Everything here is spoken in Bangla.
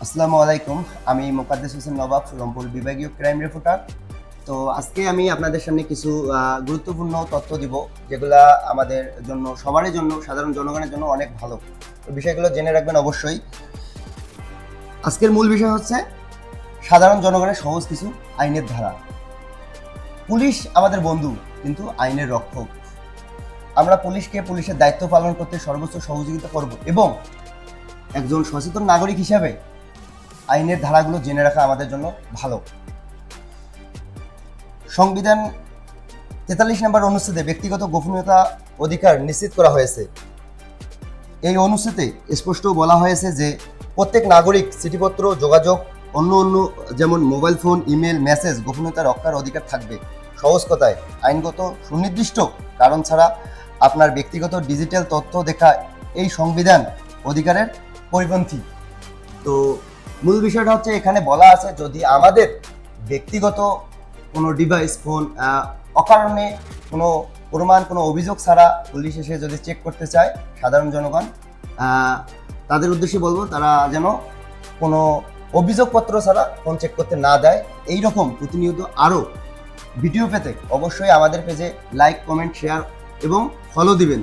আসসালামু আলাইকুম। আমি মোকাদ্দেস হোসেন নবাব, রংপুর বিভাগীয় ক্রাইম রিপোর্টার। তো আজকে আমি আপনাদের সামনে কিছু গুরুত্বপূর্ণ তথ্য দিব, যেগুলা আমাদের জন্য, সবারই জন্য, সাধারণ জনগণের জন্য অনেক ভালো। তো বিষয়গুলো জেনে রাখবেন অবশ্যই। আজকের মূল বিষয় হচ্ছে সাধারণ জনগণের সহজ কিছু আইনের ধারা। পুলিশ আমাদের বন্ধু, কিন্তু আইনের রক্ষক। আমরা পুলিশকে পুলিশের দায়িত্ব পালন করতে সর্বোচ্চ সহযোগিতা করব এবং একজন সচেতন নাগরিক হিসাবে আইনের ধারাগুলো জেনে রাখা আমাদের জন্য ভালো। সংবিধান 43 নম্বর অনুচ্ছেদে ব্যক্তিগত গোপনীয়তা অধিকার নিশ্চিত করা হয়েছে। এই অনুচ্ছেদে স্পষ্ট বলা হয়েছে যে প্রত্যেক নাগরিক চিঠিপত্র, যোগাযোগ, অন্য যেমন মোবাইল ফোন, ইমেল, মেসেজ গোপনীয়তা রক্ষার অধিকার থাকবে। সহজ কথায়, আইনগত সুনির্দিষ্ট কারণ ছাড়া আপনার ব্যক্তিগত ডিজিটাল তথ্য দেখা এই সংবিধান অধিকারের পরিপন্থী। তো মূল বিষয়টা হচ্ছে, এখানে বলা আছে যদি আমাদের ব্যক্তিগত কোনো ডিভাইস, ফোন অকারণে কোনো প্রমাণ, কোনো অভিযোগ ছাড়া পুলিশ এসে যদি চেক করতে চায়, সাধারণ জনগণ তাদের উদ্দেশ্যে বলবো তারা যেন কোনো অভিযোগপত্র ছাড়া ফোন চেক করতে না দেয়। এই রকম প্রতিনিয়ত আরও ভিডিও পেতে অবশ্যই আমাদের পেজে লাইক, কমেন্ট, শেয়ার এবং ফলো দিবেন।